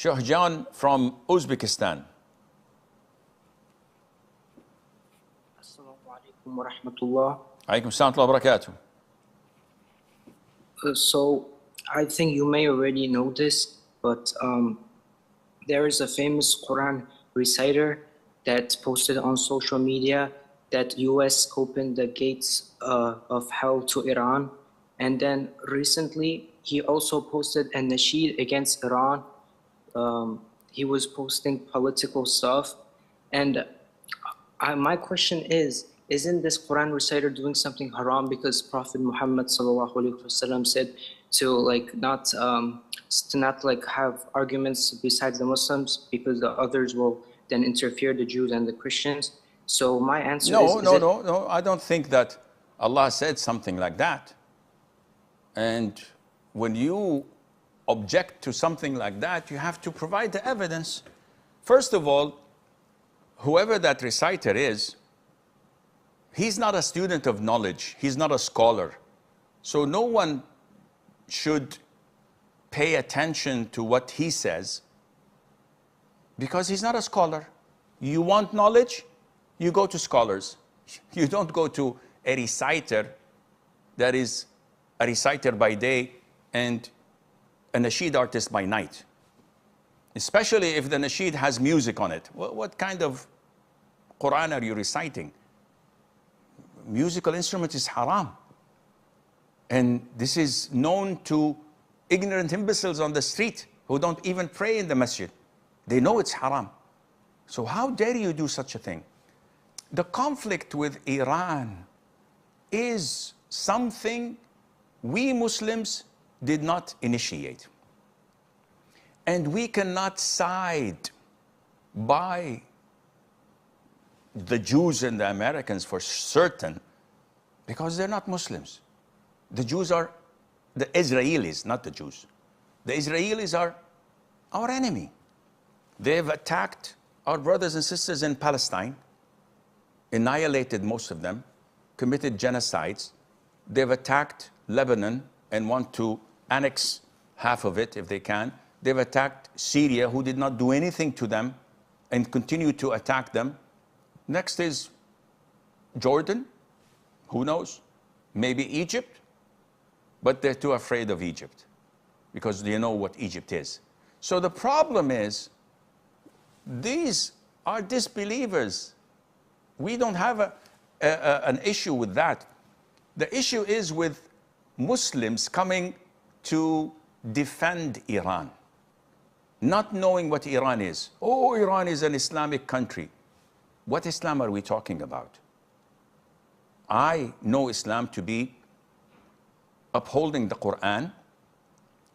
Shahjan from Uzbekistan. Assalamu alaikum wa rahmatullah. Alaikum assalam wa barakatuh. So I think you may already know this, but there is a famous Quran reciter that posted on social media that US opened the gates of hell to Iran. And then recently, he also posted a nasheed against Iran. He was posting political stuff. And my question is, isn't this Quran reciter doing something haram? Because Prophet Muhammad ﷺ said to not have arguments besides the Muslims, because the others will then interfere, the Jews and the Christians. So my answer is No, I don't think that Allah said something like that. And when you object to something like that, you have to provide the evidence. First of all, whoever that reciter is, he's not a student of knowledge. He's not a scholar. So no one should pay attention to what he says because he's not a scholar. You want knowledge? You go to scholars. You don't go to a reciter that is a reciter by day and a nasheed artist by night. Especially if the nasheed has music on it. What kind of Quran are you reciting? Musical instrument is haram. And this is known to ignorant imbeciles on the street who don't even pray in the masjid. They know it's haram. So how dare you do such a thing? The conflict with Iran is something we Muslims did not initiate. And we cannot side by the Jews and the Americans for certain, because they're not Muslims. The Jews are the Israelis, not the Jews. The Israelis are our enemy. They've attacked our brothers and sisters in Palestine, annihilated most of them, committed genocides. They've attacked Lebanon and want to annex half of it if they can. They've attacked Syria, who did not do anything to them, and continue to attack them. Next is Jordan, who knows? Maybe Egypt, but they're too afraid of Egypt because they know what Egypt is. So the problem is, these are disbelievers. We don't have an issue with that. The issue is with Muslims coming to defend Iran, not knowing what Iran is. Oh, Iran is an Islamic country. What Islam are we talking about? I know Islam to be upholding the Quran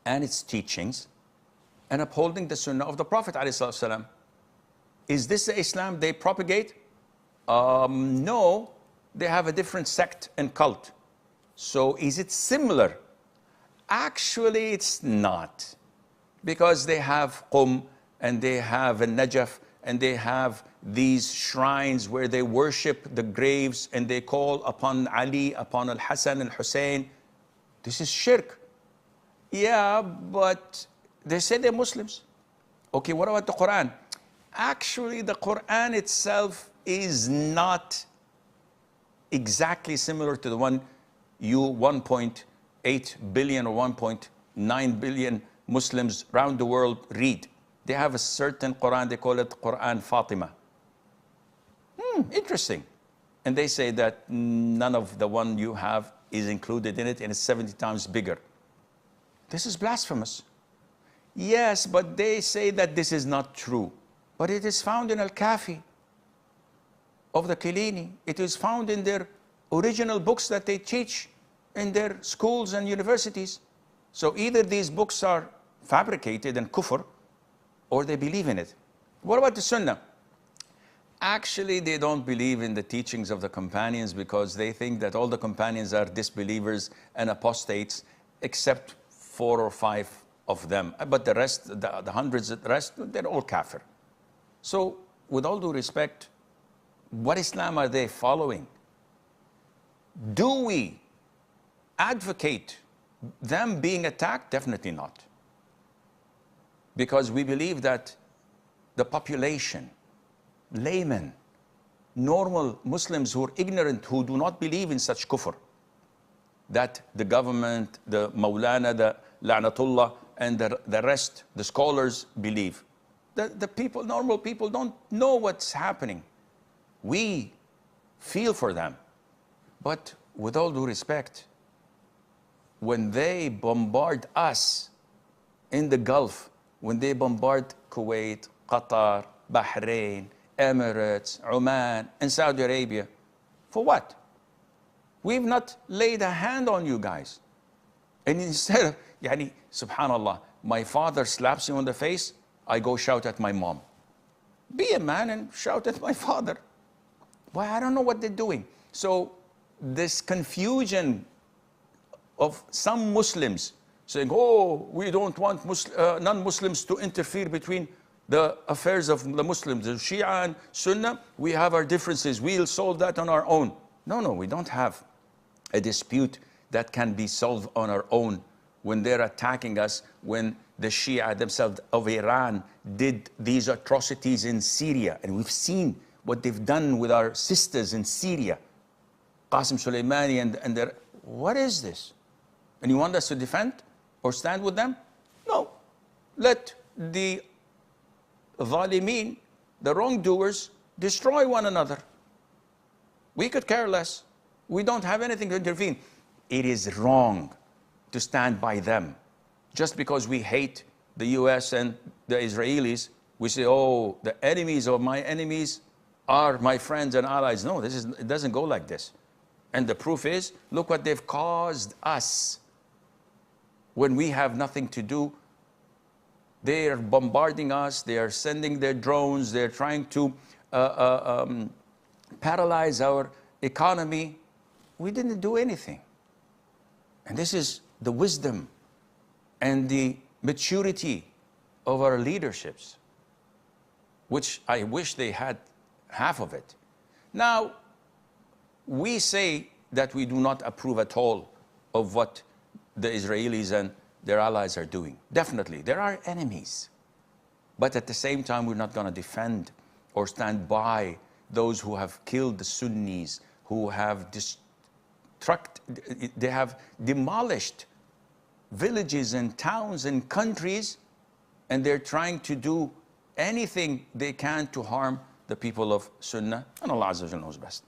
and its teachings and upholding the Sunnah of the Prophet ﷺ. Is this the Islam they propagate? No, they have a different sect and cult. So is it similar? Actually, it's not. Because they have Qum and they have Najaf and they have these shrines where they worship the graves and they call upon Ali, upon Al-Hassan and Hussein. This is shirk. Yeah, but they say they're Muslims. Okay, what about the Quran? Actually, the Quran itself is not exactly similar to the one you 1.8 billion or 1.9 billion Muslims around the world read. They have a certain Quran, they call it Quran Fatima. Interesting. And they say that none of the one you have is included in it and it's 70 times bigger. This is blasphemous. Yes, but they say that this is not true. But it is found in Al-Kafi of the Kilini. It is found in their original books that they teach in their schools and universities. So either these books are fabricated and kufr, or they believe in it. What about the Sunnah? Actually, they don't believe in the teachings of the companions because they think that all the companions are disbelievers and apostates, except 4 or 5 of them. But the rest, the hundreds, the rest, they're all kafir. So, with all due respect, what Islam are they following? Do we advocate them being attacked? Definitely not. because we believe that the population, laymen, normal Muslims who are ignorant, who do not believe in such kufr, that the government, the Maulana, the La'natullah, and the rest, the scholars believe. The people, normal people, don't know what's happening. We feel for them. But with all due respect, when they bombard us in the Gulf, when they bombard Kuwait, Qatar, Bahrain, Emirates, Oman, and Saudi Arabia, for what? We've not laid a hand on you guys. And instead of, yani, subhanallah, my father slaps you on the face, I go shout at my mom. Be a man and shout at my father. Why? I don't know what they're doing. So this confusion of some Muslims saying, oh, we don't want non-Muslims to interfere between the affairs of the Muslims, the Shia and Sunnah, we have our differences, we'll solve that on our own. No, we don't have a dispute that can be solved on our own when they're attacking us, when the Shia themselves of Iran did these atrocities in Syria, and we've seen what they've done with our sisters in Syria, Qasim Soleimani and their, what is this? And you want us to defend or stand with them? No. Let the Zalimeen, the wrongdoers, destroy one another. We could care less. We don't have anything to intervene. It is wrong to stand by them. Just because we hate the US and the Israelis, we say, oh, the enemies of my enemies are my friends and allies. No, it doesn't go like this. And the proof is, look what they've caused us. When we have nothing to do, they are bombarding us, they are sending their drones, they're trying to paralyze our economy. We didn't do anything. And this is the wisdom and the maturity of our leaderships, which I wish they had half of it. Now, we say that we do not approve at all of what the Israelis and their allies are doing. Definitely, there are enemies. But at the same time, we're not going to defend or stand by those who have killed the Sunnis, who have they have demolished villages and towns and countries, and they're trying to do anything they can to harm the people of Sunnah, and Allah Azza wa Jalla knows best.